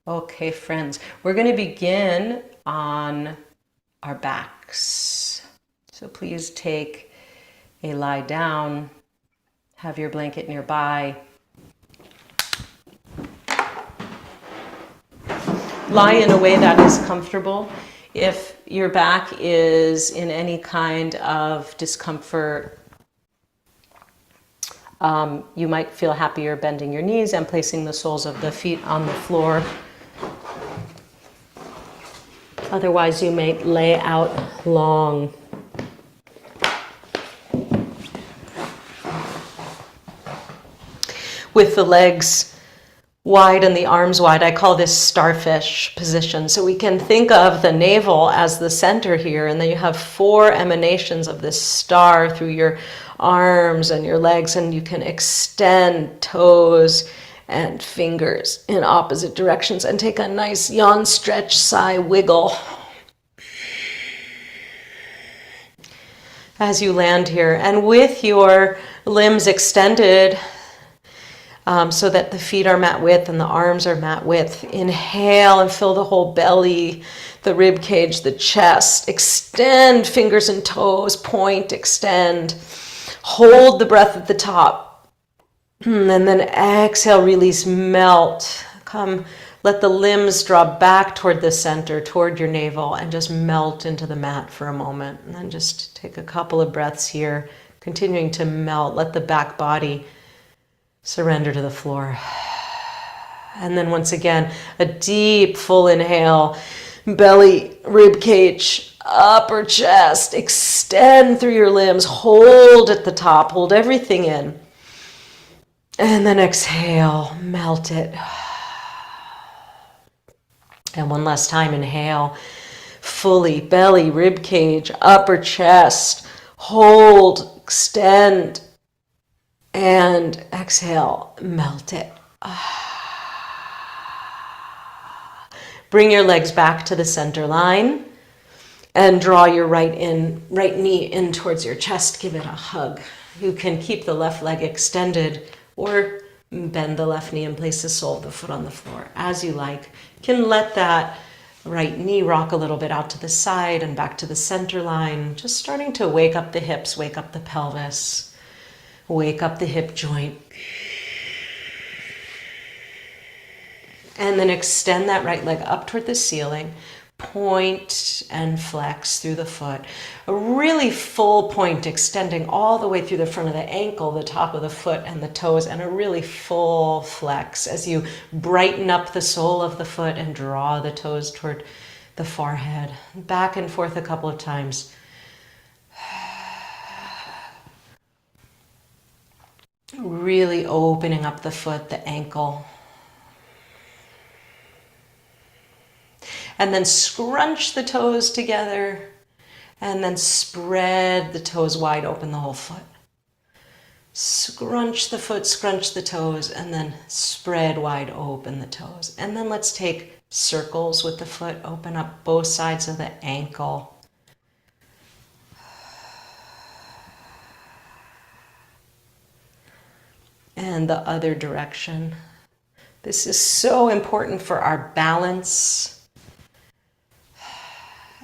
Okay, friends, we're going to begin on our backs. So please take a lie down, have your blanket nearby. Lie in a way that is comfortable. If your back is in any kind of discomfort, you might feel happier bending your knees and placing the soles of the feet on the floor. Otherwise, you may lay out long. With the legs wide and the arms wide. I call this starfish position. So we can think of the navel as the center here, and then you have 4 emanations of this star through your arms and your legs, and you can extend toes and fingers in opposite directions and take a nice yawn, stretch, sigh, wiggle as you land here. And with your limbs extended, so that the feet are mat width and the arms are mat width. Inhale and fill the whole belly, the rib cage, the chest. Extend fingers and toes, point, extend. Hold the breath at the top. And then exhale, release, melt. Come, let the limbs draw back toward the center, toward your navel, and just melt into the mat for a moment. And then just take a couple of breaths here, continuing to melt. Let the back body surrender to the floor. And then once again, a deep, full inhale, belly, rib cage, upper chest, extend through your limbs, hold at the top, hold everything in. And then exhale, melt it. And one last time, inhale, fully, belly, rib cage, upper chest, hold, extend, and exhale, melt it. Bring your legs back to the center line and draw your right knee in towards your chest. Give it a hug. You can keep the left leg extended or bend the left knee and place the sole of the foot on the floor as you like. You can let that right knee rock a little bit out to the side and back to the center line, just starting to wake up the hips, wake up the pelvis, wake up the hip joint. And then extend that right leg up toward the ceiling. Point and flex through the foot. A really full point extending all the way through the front of the ankle, the top of the foot and the toes, and a really full flex as you brighten up the sole of the foot and draw the toes toward the forehead. Back and forth a couple of times. Really opening up the foot, the ankle. And then scrunch the toes together and then spread the toes wide open, the whole foot. Scrunch the foot, scrunch the toes, and then spread wide open the toes. And then let's take circles with the foot, open up both sides of the ankle. And the other direction. This is so important for our balance.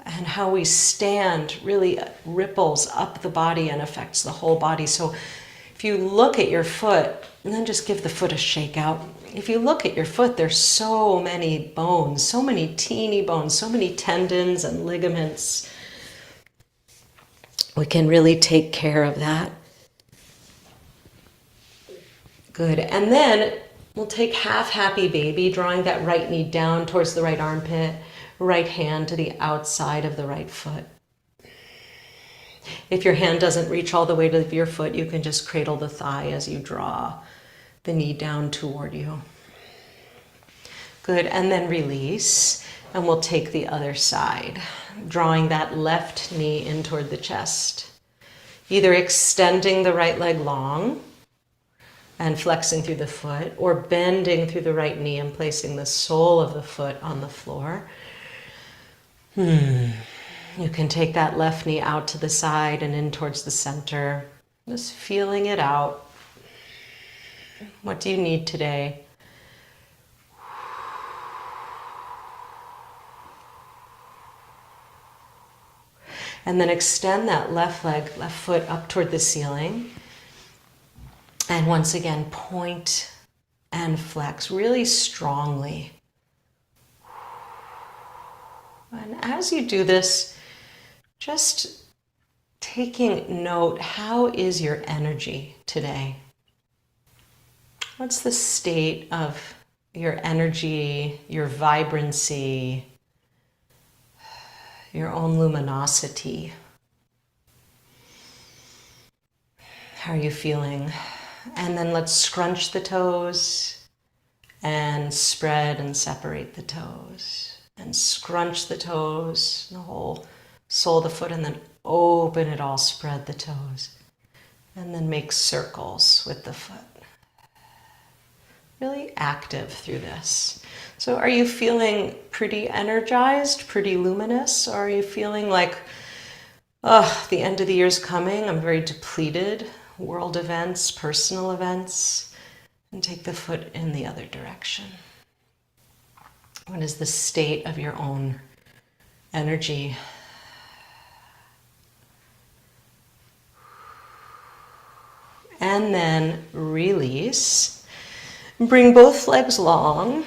And how we stand really ripples up the body and affects the whole body. So if you look at your foot, and then just give the foot a shake out. If you look at your foot, there's so many bones, so many teeny bones, so many tendons and ligaments. We can really take care of that. Good. And then we'll take half happy baby, drawing that right knee down towards the right armpit. Right hand to the outside of the right foot. If your hand doesn't reach all the way to your foot, you can just cradle the thigh as you draw the knee down toward you. Good, and then release, and we'll take the other side, drawing that left knee in toward the chest. Either extending the right leg long and flexing through the foot, or bending through the right knee and placing the sole of the foot on the floor. You can take that left knee out to the side and in towards the center. Just feeling it out. What do you need today? And then extend that left leg, left foot up toward the ceiling. And once again, point and flex really strongly. And as you do this, just taking note, how is your energy today? What's the state of your energy, your vibrancy, your own luminosity? How are you feeling? And then let's scrunch the toes and spread and separate the toes. And scrunch the toes, the whole sole of the foot, and then open it all, spread the toes. And then make circles with the foot. Really active through this. So are you feeling pretty energized, pretty luminous? Or are you feeling like, oh, the end of the year's coming, I'm very depleted? World events, personal events, and take the foot in the other direction. What is the state of your own energy? And then release. Bring both legs long.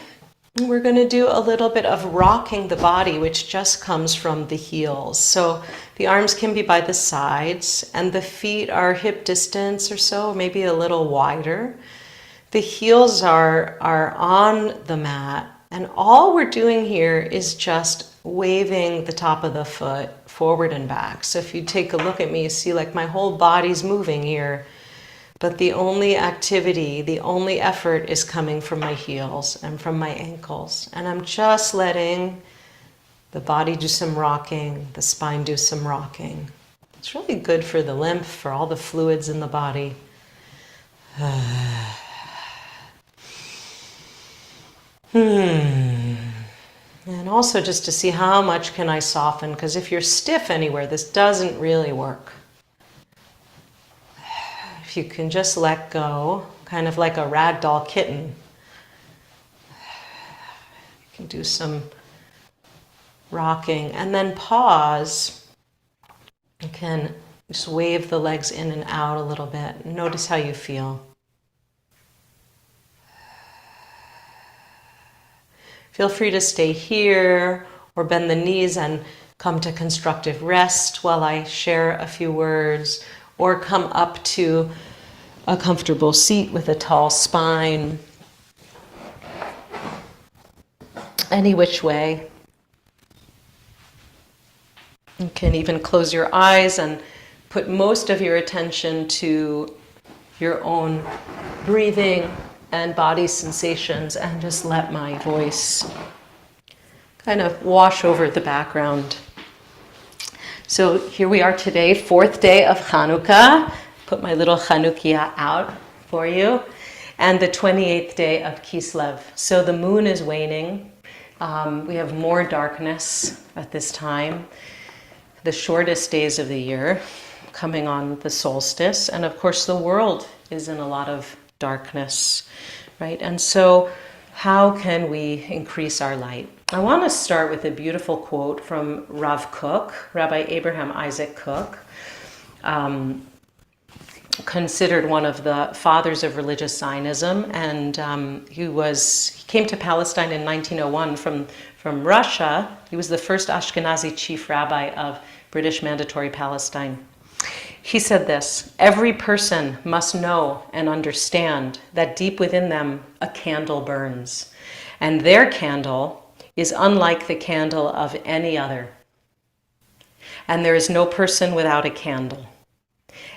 We're going to do a little bit of rocking the body, which just comes from the heels. So the arms can be by the sides, and the feet are hip distance or so, maybe a little wider. The heels are on the mat, and all we're doing here is just waving the top of the foot forward and back. So if you take a look at me, you see like my whole body's moving here. But the only activity, the only effort is coming from my heels and from my ankles. And I'm just letting the body do some rocking, the spine do some rocking. It's really good for the lymph, for all the fluids in the body. And also just to see how much can I soften, because if you're stiff anywhere, this doesn't really work. You can just let go, kind of like a ragdoll kitten. You can do some rocking and then pause. You can just wave the legs in and out a little bit. Notice how you feel. Feel free to stay here or bend the knees and come to constructive rest while I share a few words, or come up to a comfortable seat with a tall spine. Any which way. You can even close your eyes and put most of your attention to your own breathing and body sensations, and just let my voice kind of wash over the background. So here we are today, 4th day of Hanukkah. Put my little Chanukiah out for you. And the 28th day of Kislev. So the moon is waning. We have more darkness at this time. The shortest days of the year, coming on the solstice. And of course the world is in a lot of darkness, right? And so how can we increase our light? I want to start with a beautiful quote from Rav Kook, Rabbi Abraham Isaac Kook, considered one of the fathers of religious Zionism, and he came to Palestine in 1901 from Russia. He was the first Ashkenazi chief rabbi of British Mandatory Palestine. He said this: "Every person must know and understand that deep within them a candle burns, and their candle is unlike the candle of any other. And there is no person without a candle.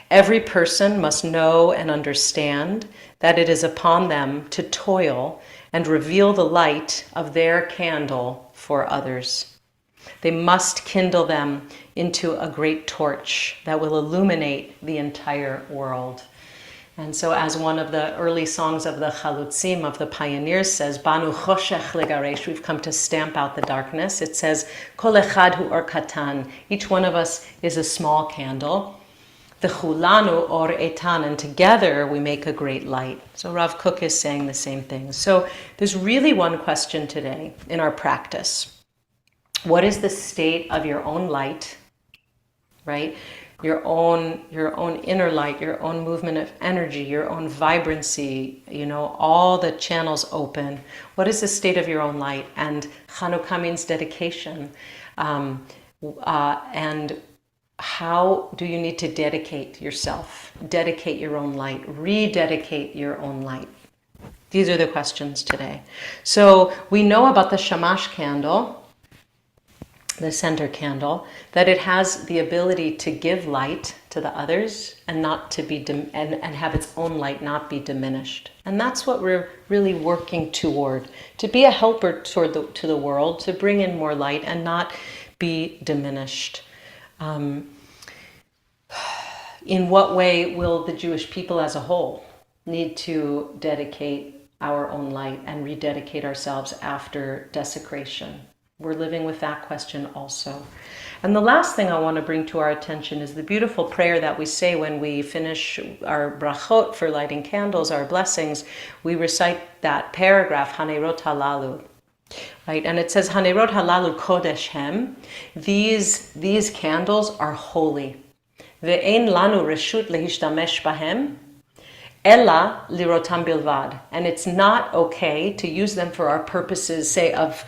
Every person must know and understand that it is upon them to toil and reveal the light of their candle for others. They must kindle them into a great torch that will illuminate the entire world." And so, as one of the early songs of the Chalutzim, of the pioneers, says, "Banu choshech legaresh," we've come to stamp out the darkness. It says, "Kol echad hu or katan," each one of us is a small candle. "V'chulanu or etan," and together we make a great light. So Rav Kook is saying the same thing. So there's really one question today in our practice. What is the state of your own light? right? Your own inner light, your own movement of energy, your own vibrancy, all the channels open. What is the state of your own light? And Chanukah means dedication. And how do you need to dedicate yourself? Dedicate your own light, rededicate your own light. These are the questions today. So we know about the Shammash candle, the center candle, that it has the ability to give light to the others and not to be and have its own light not be diminished. And that's what we're really working toward, to be a helper to the world, to bring in more light and not be diminished. In what way will the Jewish people as a whole need to dedicate our own light and rededicate ourselves after desecration? We're living with that question also. And the last thing I want to bring to our attention is the beautiful prayer that we say when we finish our brachot for lighting candles, our blessings. We recite that paragraph, Hanerot halalu. Right? And it says, Hanerot halalu kodesh hem. These candles are holy. Ve'ein lanu reshut lehishtamesh bahem. Ella lirotam bilvad, and it's not okay to use them for our purposes, say of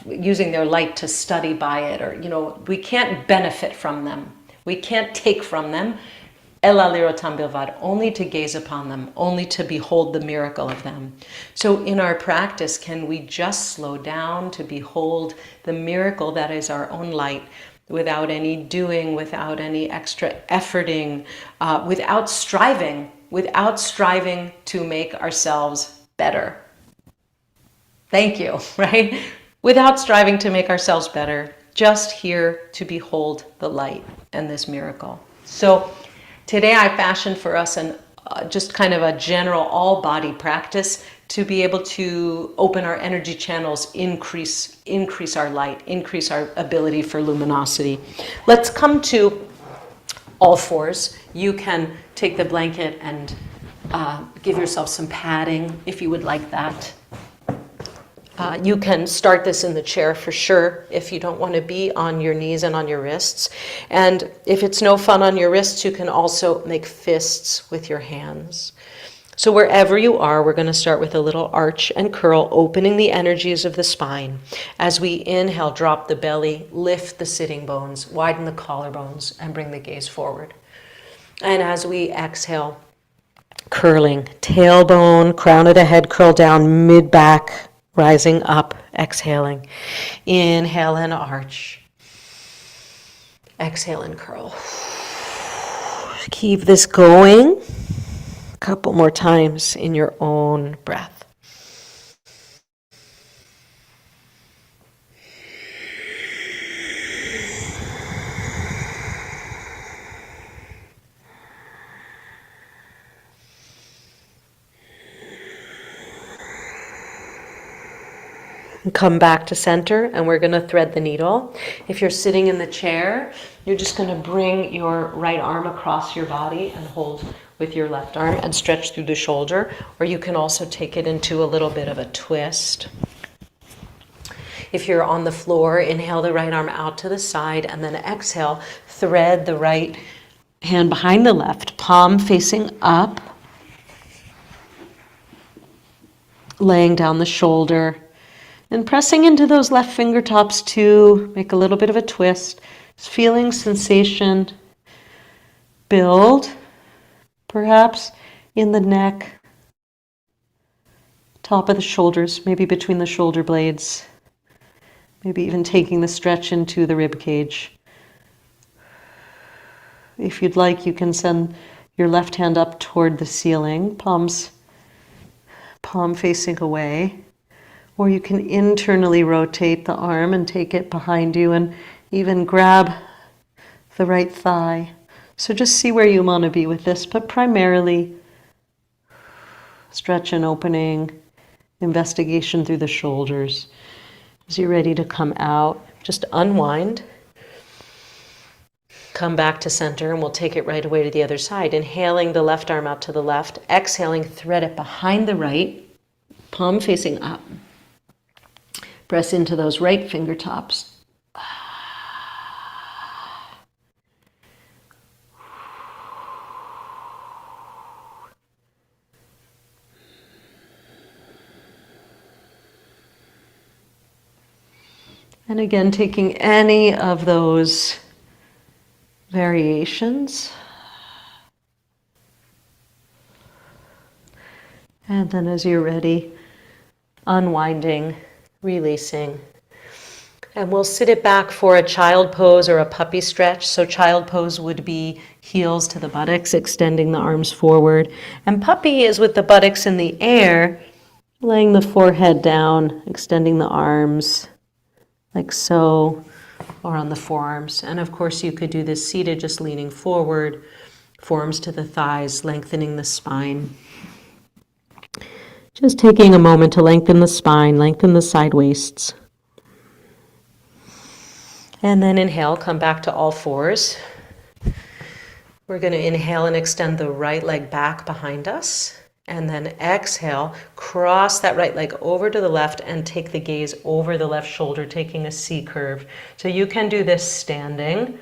using their light to study by it, or we can't benefit from them, we can't take from them. Ella lirotam bilvad, only to gaze upon them, only to behold the miracle of them. So in our practice, can we just slow down to behold the miracle that is our own light, without any doing, without any extra efforting, without striving to make ourselves better. Thank you, right? Without striving to make ourselves better, just here to behold the light and this miracle. So today I fashioned for us just kind of a general all-body practice to be able to open our energy channels, increase our light, increase our ability for luminosity. Let's come to all fours. You can take the blanket and give yourself some padding if you would like that. You can start this in the chair for sure if you don't want to be on your knees and on your wrists. And if it's no fun on your wrists, you can also make fists with your hands. So wherever you are, we're going to start with a little arch and curl, opening the energies of the spine. As we inhale, drop the belly, lift the sitting bones, widen the collarbones, and bring the gaze forward. And as we exhale, curling, tailbone, crown of the head, curl down, mid-back, rising up, exhaling. Inhale and arch. Exhale and curl. Keep this going. A couple more times in your own breath. Come back to center, and we're going to thread the needle. If you're sitting in the chair, you're just going to bring your right arm across your body and hold with your left arm and stretch through the shoulder, or you can also take it into a little bit of a twist. If you're on the floor, inhale the right arm out to the side, and then exhale, thread the right hand behind the left, palm facing up, laying down the shoulder, and pressing into those left fingertips to make a little bit of a twist. Just feeling sensation build, perhaps in the neck, top of the shoulders, maybe between the shoulder blades, maybe even taking the stretch into the rib cage. If you'd like, you can send your left hand up toward the ceiling, palm facing away. Or you can internally rotate the arm and take it behind you and even grab the right thigh. So just see where you want to be with this, but primarily stretch and opening, investigation through the shoulders. As you're ready to come out, just unwind. Come back to center, and we'll take it right away to the other side. Inhaling the left arm out to the left, exhaling, thread it behind the right, palm facing up. Press into those right fingertips. And again, taking any of those variations. And then as you're ready, unwinding, releasing. And we'll sit it back for a child pose or a puppy stretch. So child pose would be heels to the buttocks, extending the arms forward. And puppy is with the buttocks in the air, laying the forehead down, extending the arms like so, or on the forearms. And of course you could do this seated, just leaning forward, forearms to the thighs, lengthening the spine. Just taking a moment to lengthen the spine, lengthen the side waists. And then inhale, come back to all fours. We're going to inhale and extend the right leg back behind us. And then exhale, cross that right leg over to the left and take the gaze over the left shoulder, taking a C curve. So you can do this standing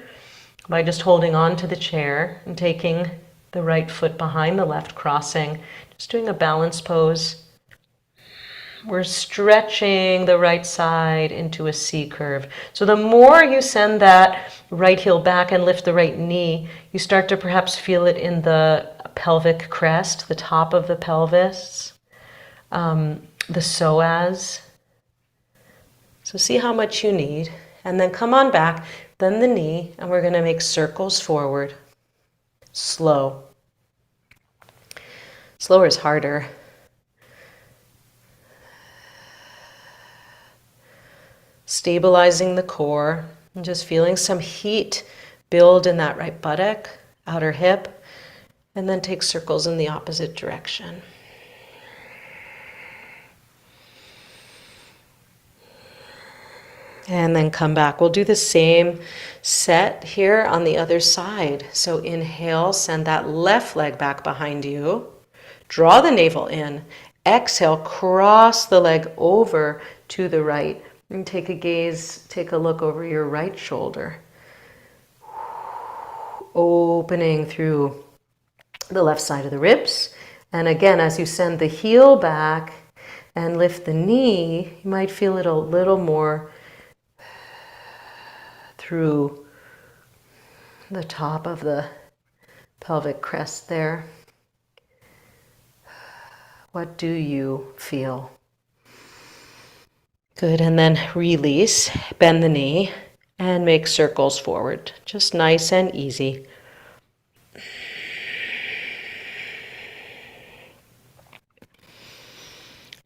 by just holding on to the chair and taking the right foot behind the left, crossing, just doing a balance pose. We're stretching the right side into a C curve. So the more you send that right heel back and lift the right knee, you start to perhaps feel it in the pelvic crest, the top of the pelvis, the psoas. So see how much you need. And then come on back, then the knee, and we're going to make circles forward. Slow. Slower is harder. Stabilizing the core and just feeling some heat build in that right buttock, outer hip, and then take circles in the opposite direction. And then come back. We'll do the same set here on the other side. So inhale, send that left leg back behind you. Draw the navel in. Exhale, cross the leg over to the right. And take a gaze, take a look over your right shoulder. Opening through the left side of the ribs. And again, as you send the heel back and lift the knee, you might feel it a little more through the top of the pelvic crest there. What do you feel? Good, and then release, bend the knee, and make circles forward. Just nice and easy.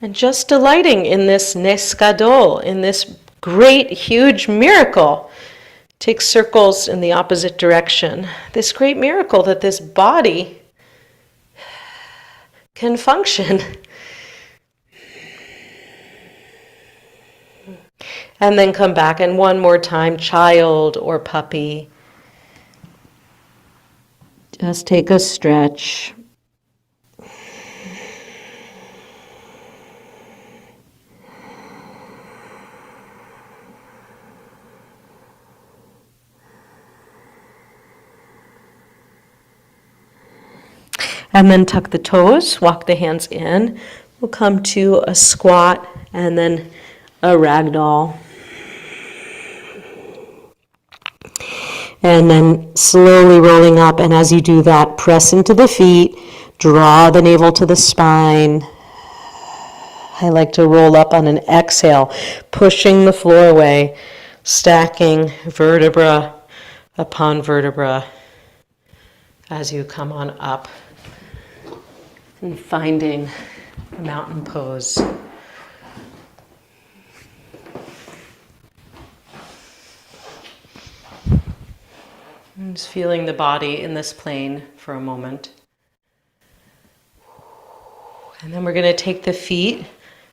And just delighting in this nes gadol, in this great, huge miracle. Take circles in the opposite direction. This great miracle that this body can function. And then come back, and one more time, child or puppy. Just take a stretch. And then tuck the toes, walk the hands in. We'll come to a squat and then a ragdoll. And then slowly rolling up, and as you do that, press into the feet, draw the navel to the spine. I like to roll up on an exhale, pushing the floor away, stacking vertebra upon vertebra as you come on up and finding a mountain pose. And just feeling the body in this plane for a moment. And then we're going to take the feet,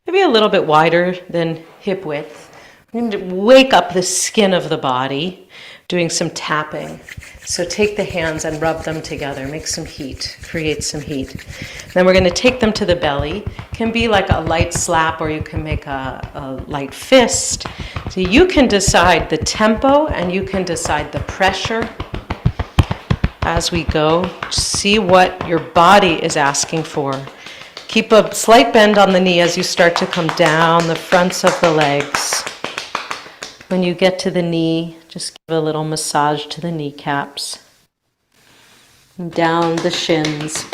maybe a little bit wider than hip width. We're going to wake up the skin of the body, doing some tapping. So take the hands and rub them together, make some heat, create some heat. Then we're going to take them to the belly. It can be like a light slap, or you can make a light fist. So you can decide the tempo and you can decide the pressure as we go. See what your body is asking for. Keep a slight bend on the knee as you start to come down the fronts of the legs. When you get to the knee, just give a little massage to the kneecaps. And down the shins.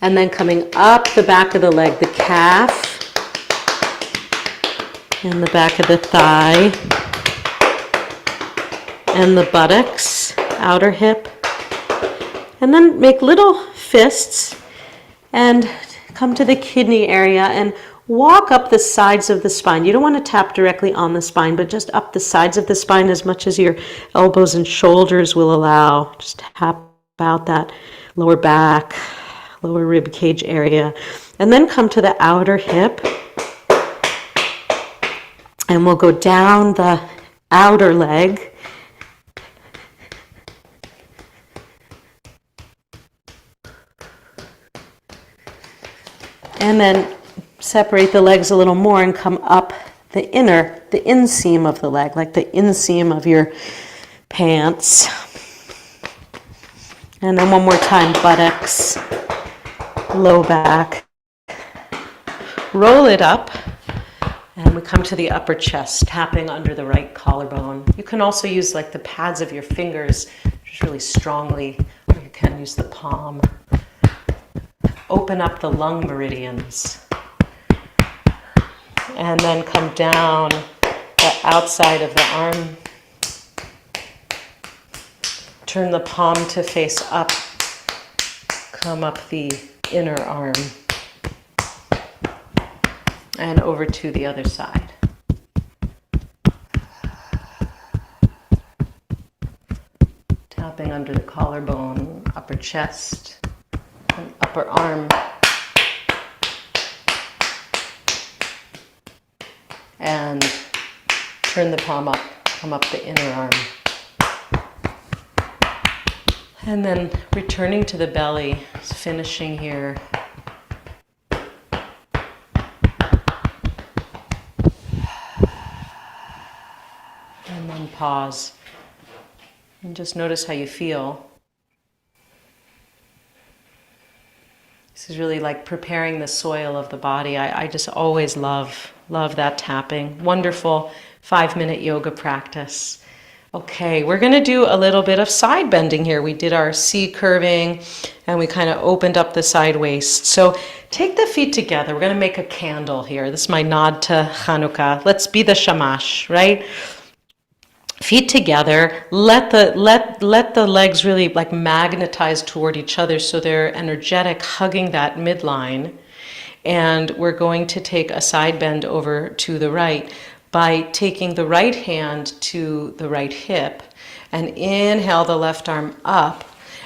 And then coming up the back of the leg, the calf, and the back of the thigh, and the buttocks, outer hip. And then make little fists and come to the kidney area and walk up the sides of the spine. You don't want to tap directly on the spine, but just up the sides of the spine as much as your elbows and shoulders will allow. Just tap out that lower back, lower rib cage area. And then come to the outer hip. And we'll go down the outer leg. And then separate the legs a little more and come up the inseam of the leg, like the inseam of your pants. And then one more time, buttocks, low back. Roll it up, and we come to the upper chest, tapping under the right collarbone. You can also use like the pads of your fingers, just really strongly, or you can use the palm. Open up the lung meridians. And then come down the outside of the arm. Turn the palm to face up. Come up the inner arm. And over to the other side. Tapping under the collarbone, upper chest, and upper arm. And turn the palm up, come up the inner arm. And then returning to the belly, finishing here. And then pause. And just notice how you feel. This is really like preparing the soil of the body. I just always love that tapping. Wonderful 5-minute yoga practice. Okay, we're going to do a little bit of side bending here. We did our C curving and we kind of opened up the side waist. So take the feet together. We're going to make a candle here. This is my nod to Hanukkah. Let's be the Shammash, right? Feet together, let the legs really like magnetize toward each other so they're energetic, hugging that midline. And we're going to take a side bend over to the right by taking the right hand to the right hip and inhale the left arm up,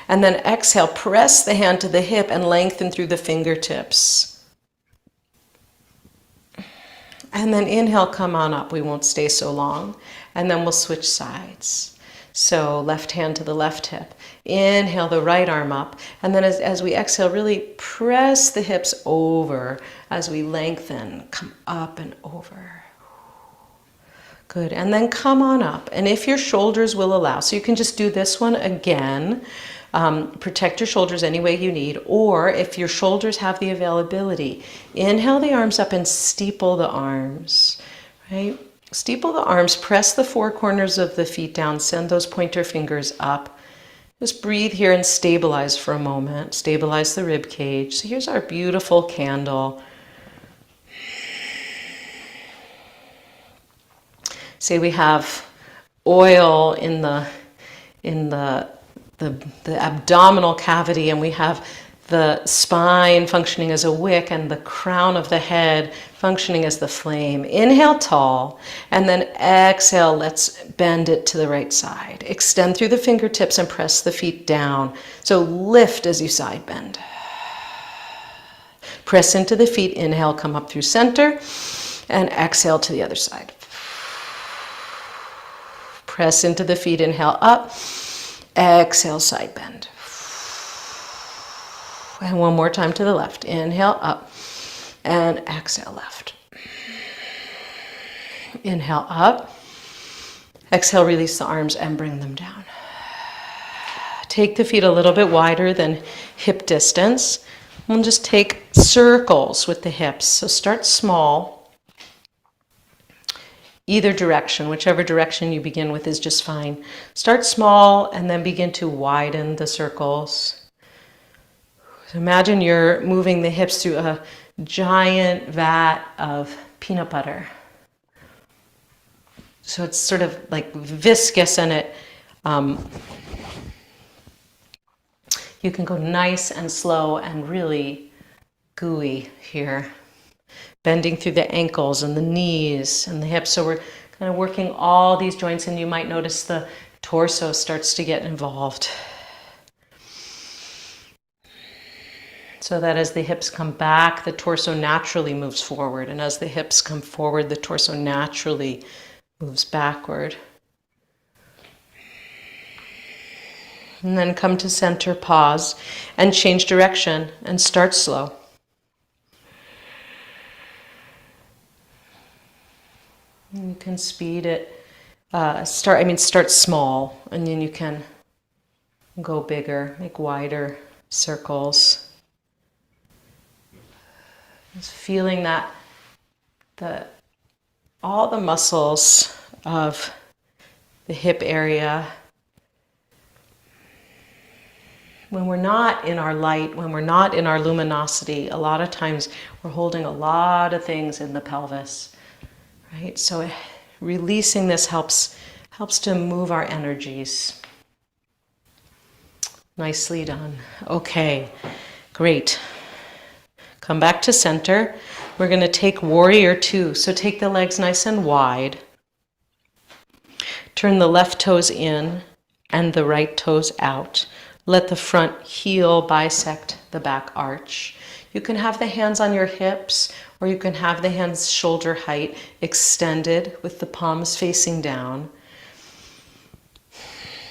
and then exhale, press the hand to the hip and lengthen through the fingertips. And then inhale, come on up. We won't stay so long. And then we'll switch sides. So left hand to the left hip. Inhale the right arm up. And then as we exhale, really press the hips over as we lengthen. Come up and over. Good. And then come on up. And if your shoulders will allow, so you can just do this one again. Protect your shoulders any way you need, or if your shoulders have the availability, inhale the arms up and steeple the arms, right? Steeple the arms, press the four corners of the feet down, send those pointer fingers up. Just breathe here and stabilize for a moment, stabilize the rib cage. So here's our beautiful candle. Say we have oil in the abdominal cavity, and we have the spine functioning as a wick and the crown of the head functioning as the flame. Inhale tall, and then exhale, let's bend it to the right side. Extend through the fingertips and press the feet down. So lift as you side bend. Press into the feet, inhale, come up through center, and exhale to the other side. Press into the feet, inhale up. Exhale, side bend. And one more time to the left. Inhale, up. And exhale, left. Inhale, up. Exhale, release the arms and bring them down. Take the feet a little bit wider than hip distance. We'll just take circles with the hips. So start small. Either direction, whichever direction you begin with is just fine. Start small and then begin to widen the circles. So imagine you're moving the hips through a giant vat of peanut butter. So it's sort of like viscous, and you can go nice and slow and really gooey here. Bending through the ankles and the knees and the hips. So we're kind of working all these joints, and you might notice the torso starts to get involved. So that as the hips come back, the torso naturally moves forward. And as the hips come forward, the torso naturally moves backward. And then come to center, pause, and change direction and start slow. You can speed it, start small, and then you can go bigger, make wider circles. Just feeling that all the muscles of the hip area. When we're not in our light, when we're not in our luminosity, a lot of times we're holding a lot of things in the pelvis. Right? So releasing this helps to move our energies. Nicely done. Okay, great. Come back to center. We're going to take warrior two. So take the legs nice and wide. Turn the left toes in and the right toes out. Let the front heel bisect the back arch. You can have the hands on your hips, or you can have the hands shoulder height extended with the palms facing down.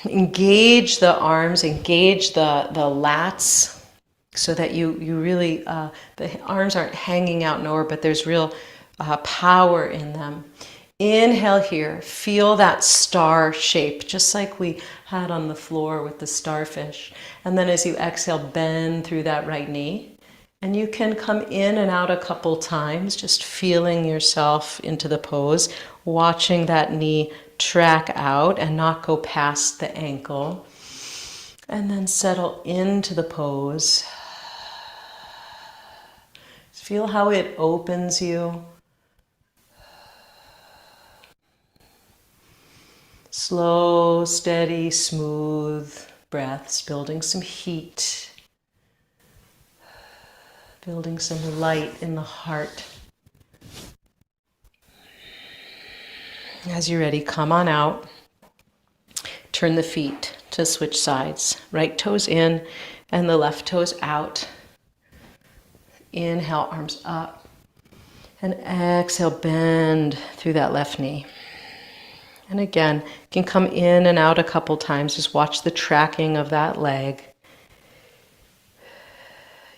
Engage the arms, engage the lats, so that you really, the arms aren't hanging out nowhere, but there's real power in them. Inhale here, feel that star shape, just like we had on the floor with the starfish. And then as you exhale, bend through that right knee. And you can come in and out a couple times, just feeling yourself into the pose, watching that knee track out and not go past the ankle. And then settle into the pose. Feel how it opens you. Slow, steady, smooth breaths, building some heat. Building some light in the heart. As you're ready, come on out. Turn the feet to switch sides. Right toes in and the left toes out. Inhale, arms up. And exhale, bend through that left knee. And again, you can come in and out a couple times. Just watch the tracking of that leg.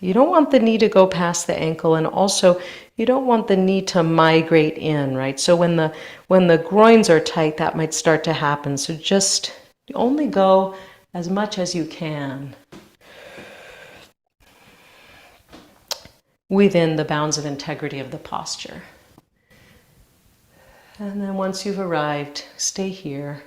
You don't want the knee to go past the ankle, and also you don't want the knee to migrate in, right? So when the groins are tight, that might start to happen. So just only go as much as you can within the bounds of integrity of the posture. And then once you've arrived, stay here.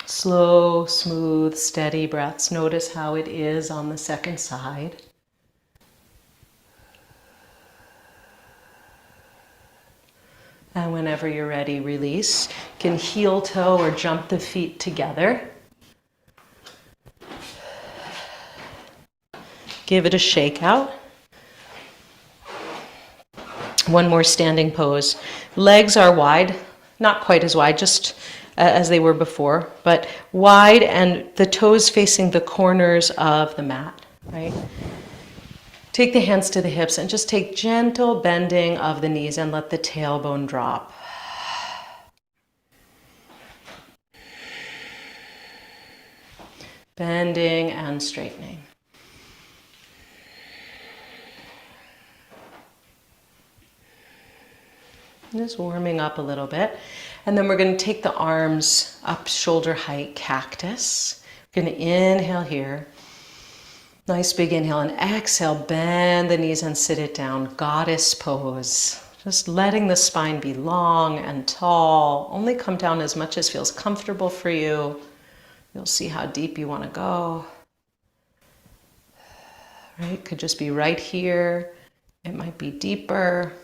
Slow, smooth, steady breaths. Notice how it is on the second side. And whenever you're ready, release. You can heel toe or jump the feet together. Give it a shake out. One more standing pose. Legs are wide, not quite as wide, just as they were before, but wide, and the toes facing the corners of the mat, right? Take the hands to the hips and just take gentle bending of the knees and let the tailbone drop. Bending and straightening. Just warming up a little bit. And then we're going to take the arms up shoulder height, cactus. We're going to inhale here. Nice big inhale, and exhale, bend the knees and sit it down. Goddess pose. Just letting the spine be long and tall. Only come down as much as feels comfortable for you. You'll see how deep you want to go. Right? Could just be right here. It might be deeper.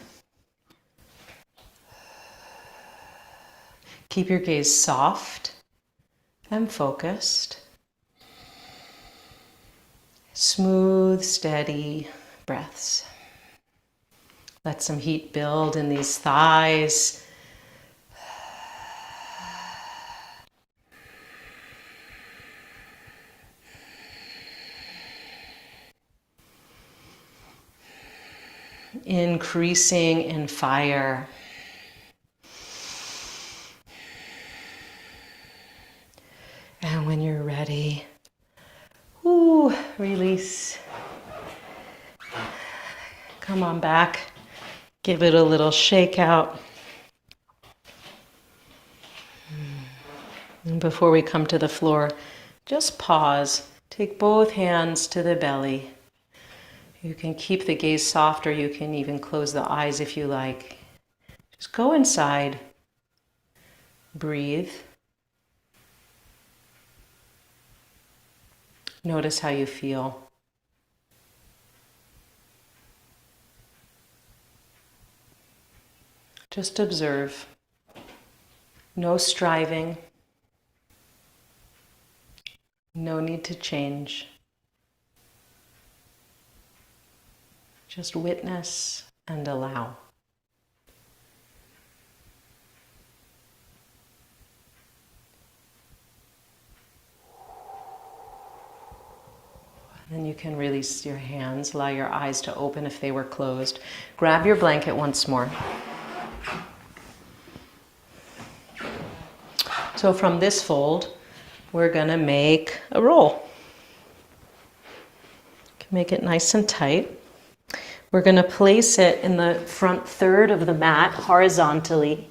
Keep your gaze soft and focused. Smooth, steady breaths. Let some heat build in these thighs. Increasing in fire. And when you're ready, release. Come on back. Give it a little shake out. And before we come to the floor, just pause. Take both hands to the belly. You can keep the gaze soft, or you can even close the eyes if you like. Just go inside. Breathe. Notice how you feel. Just observe. No striving. No need to change. Just witness and allow. Then you can release your hands, allow your eyes to open if they were closed. Grab your blanket once more. So from this fold, we're gonna make a roll. Make it nice and tight. We're gonna place it in the front third of the mat horizontally.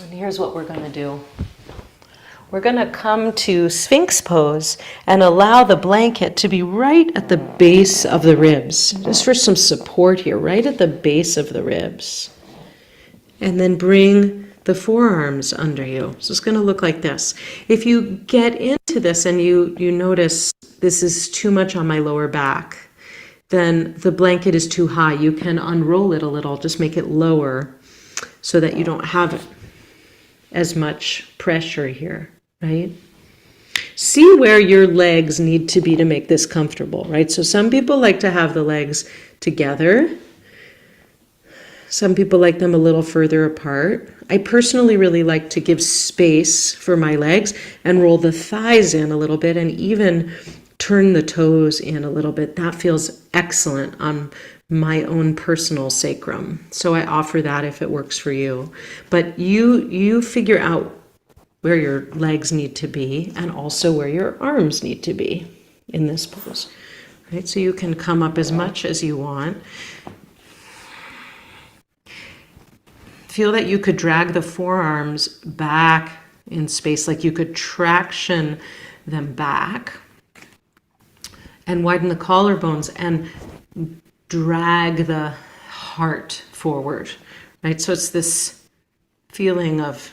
And here's what we're gonna do. We're gonna come to Sphinx pose and allow the blanket to be right at the base of the ribs, just for some support here, right at the base of the ribs. And then bring the forearms under you. So it's gonna look like this. If you get into this and you notice this is too much on my lower back, then the blanket is too high. You can unroll it a little, just make it lower so that you don't have as much pressure here, right? See where your legs need to be to make this comfortable, right? So some people like to have the legs together. Some people like them a little further apart. I personally really like to give space for my legs and roll the thighs in a little bit and even turn the toes in a little bit. That feels excellent on my own personal sacrum. So I offer that if it works for you. But you figure out where your legs need to be and also where your arms need to be in this pose. Right? So you can come up as much as you want. Feel that you could drag the forearms back in space, like you could traction them back and widen the collarbones and drag the heart forward, right? So it's this feeling of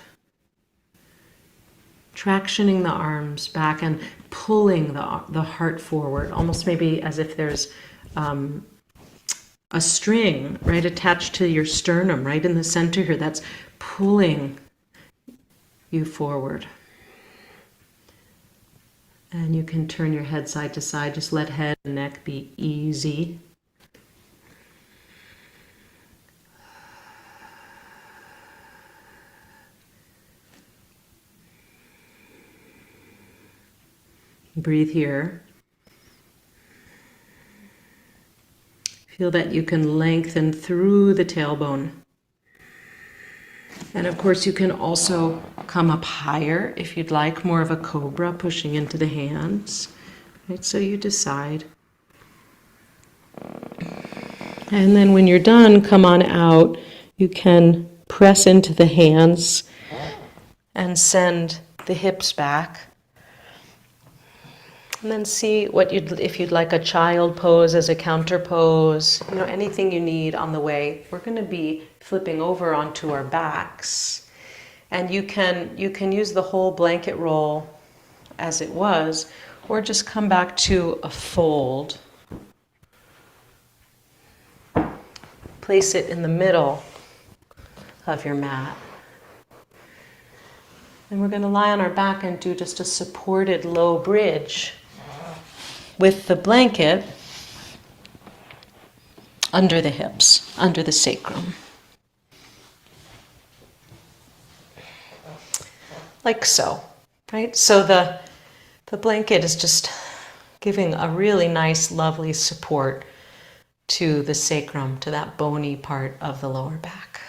tractioning the arms back and pulling the heart forward, almost maybe as if there's a string, right, attached to your sternum, right in the center here, that's pulling you forward. And you can turn your head side to side. Just let head and neck be easy. Breathe here. Feel that you can lengthen through the tailbone. And of course you can also come up higher if you'd like, more of a cobra, pushing into the hands. Right, so you decide. And then when you're done, come on out. You can press into the hands and send the hips back. And then see what if you'd like a child pose as a counter pose, anything you need on the way. We're going to be flipping over onto our backs. And you can use the whole blanket roll as it was, or just come back to a fold. Place it in the middle of your mat. And we're going to lie on our back and do just a supported low bridge with the blanket under the hips, under the sacrum. Like so, right? So the blanket is just giving a really nice, lovely support to the sacrum, to that bony part of the lower back.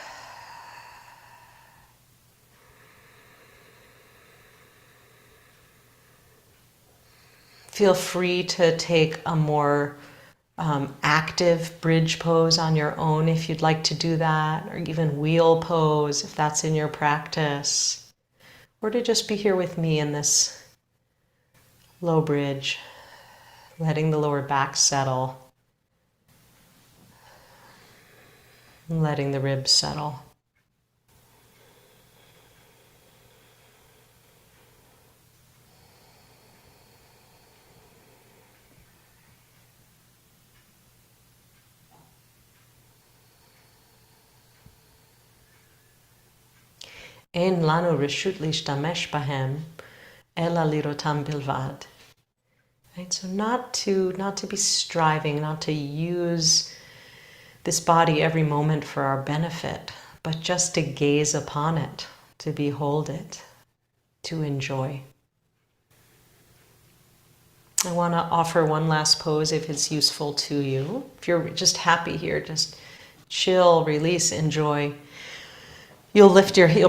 Feel free to take a more active bridge pose on your own if you'd like to do that, or even wheel pose if that's in your practice, or to just be here with me in this low bridge, letting the lower back settle, and letting the ribs settle. Ein lanu reshut lishtamesh bahem ela lirotam bilvad. Right? So not to be striving, not to use this body every moment for our benefit, but just to gaze upon it, to behold it, to enjoy. I want to offer one last pose if it's useful to you. If you're just happy here, just chill, release, enjoy. You'll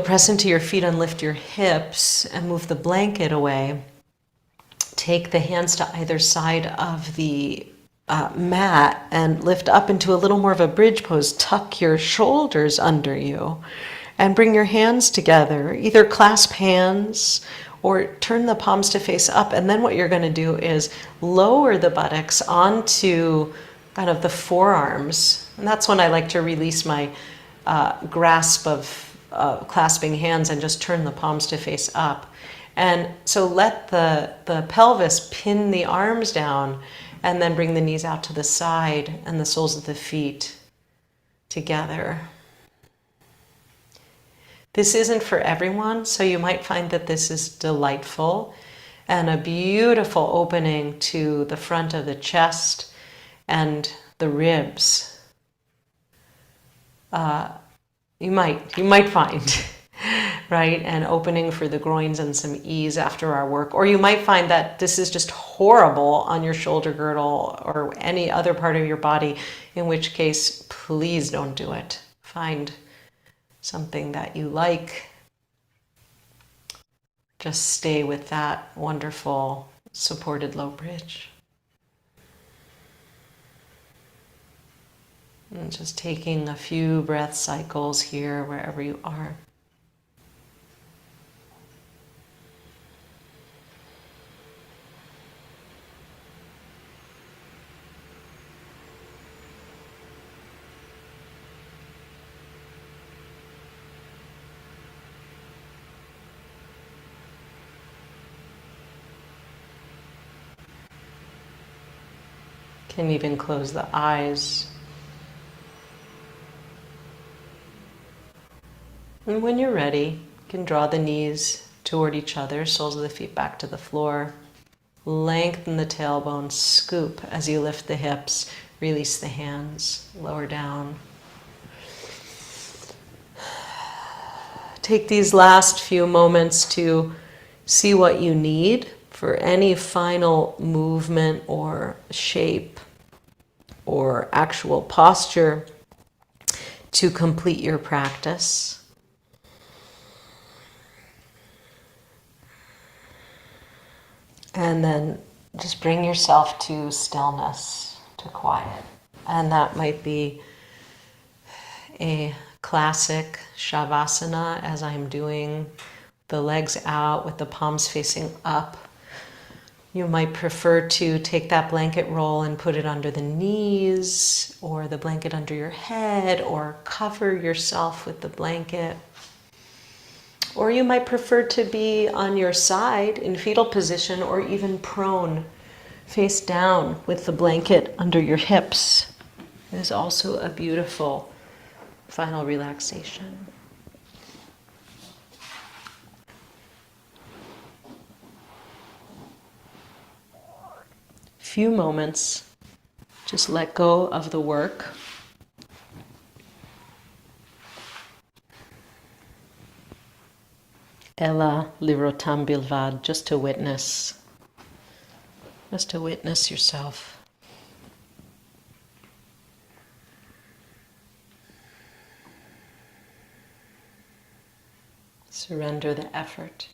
press into your feet and lift your hips and move the blanket away. Take the hands to either side of the mat and lift up into a little more of a bridge pose. Tuck your shoulders under you and bring your hands together. Either clasp hands or turn the palms to face up. And then what you're going to do is lower the buttocks onto kind of the forearms. And that's when I like to release my grasp of clasping hands and just turn the palms to face up. And so let the pelvis pin the arms down and then bring the knees out to the side and the soles of the feet together. This isn't for everyone, so you might find that this is delightful and a beautiful opening to the front of the chest and the ribs. You might find, right, an opening for the groins and some ease after our work. Or you might find that this is just horrible on your shoulder girdle or any other part of your body, in which case, please don't do it. Find something that you like. Just stay with that wonderful supported low bridge. And just taking a few breath cycles here, wherever you are. Can even close the eyes. And when you're ready, you can draw the knees toward each other, soles of the feet back to the floor. Lengthen the tailbone, scoop as you lift the hips, release the hands, lower down. Take these last few moments to see what you need for any final movement or shape or actual posture to complete your practice. And then just bring yourself to stillness, to quiet. And that might be a classic Shavasana, as I'm doing, the legs out with the palms facing up. You might prefer to take that blanket roll and put it under the knees, or the blanket under your head, or cover yourself with the blanket. Or you might prefer to be on your side in fetal position, or even prone, face down with the blanket under your hips. It is also a beautiful final relaxation. Few moments, just let go of the work. Ella lirotam bilvad, just to witness yourself. Surrender the effort.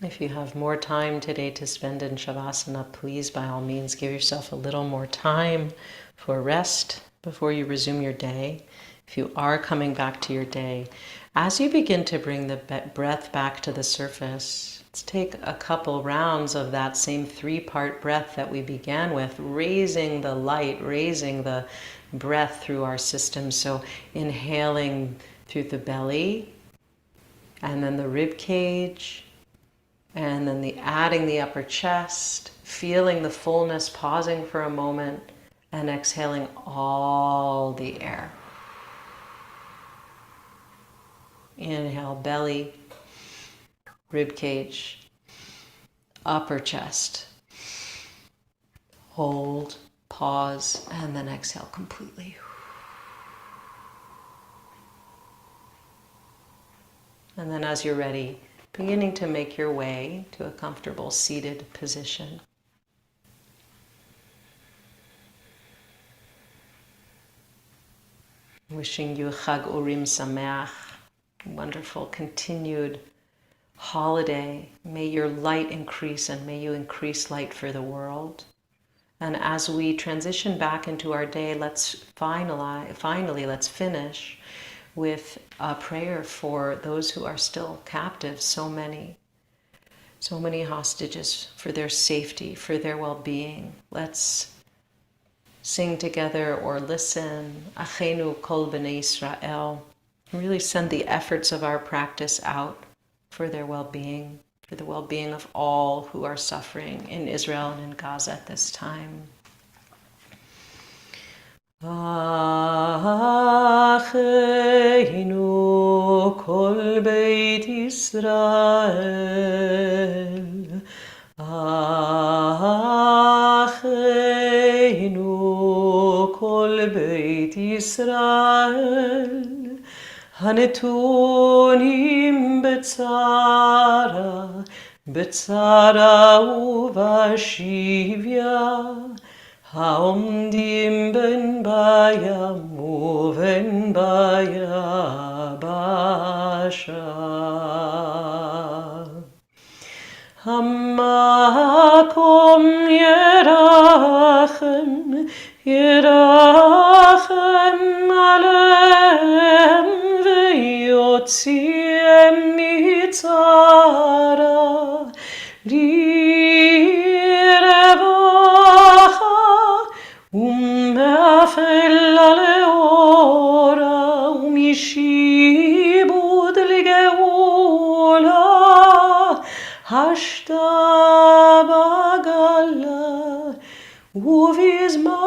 If you have more time today to spend in Shavasana, please, by all means, give yourself a little more time for rest before you resume your day. If you are coming back to your day, as you begin to bring the breath back to the surface, let's take a couple rounds of that same 3-part breath that we began with, raising the light, raising the breath through our system. So inhaling through the belly, and then the rib cage, and then adding the upper chest, feeling the fullness, pausing for a moment, and exhaling all the air. Inhale, belly, rib cage, upper chest. Hold, pause, and then exhale completely. And then as you're ready, beginning to make your way to a comfortable seated position. Wishing you Chag Urim Sameach, wonderful continued holiday. May your light increase, and may you increase light for the world. And as we transition back into our day, let's finally let's finish with a prayer for those who are still captive, so many hostages, for their safety, for their well-being. Let's sing together or listen, Achenu Kol B'nai Israel, and really send the efforts of our practice out for their well-being, for the well-being of all who are suffering in Israel and in Gaza at this time. Achenu Kol Beit Israel, Achenu Kol Beit Israel, Hanetunim Betzara Uvashivya, Haomdim ben bayam uven bayabasha. Hamakom yerachem alem veyotziem mitzara. Uvis mancari.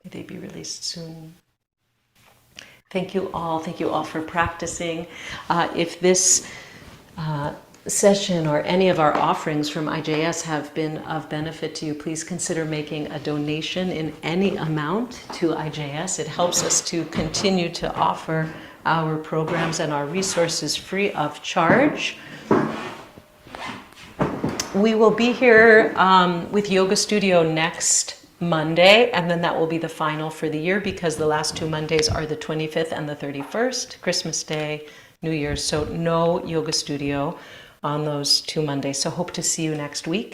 May they be released soon. Thank you all. Thank you all for practicing. If this session or any of our offerings from IJS have been of benefit to you, please consider making a donation in any amount to IJS. It helps us to continue to offer our programs and our resources free of charge. We will be here with Yoga Studio next Monday, and then that will be the final for the year because the last 2 Mondays are the 25th and the 31st, Christmas Day, New Year's. So no Yoga Studio on those 2 Mondays. So hope to see you next week.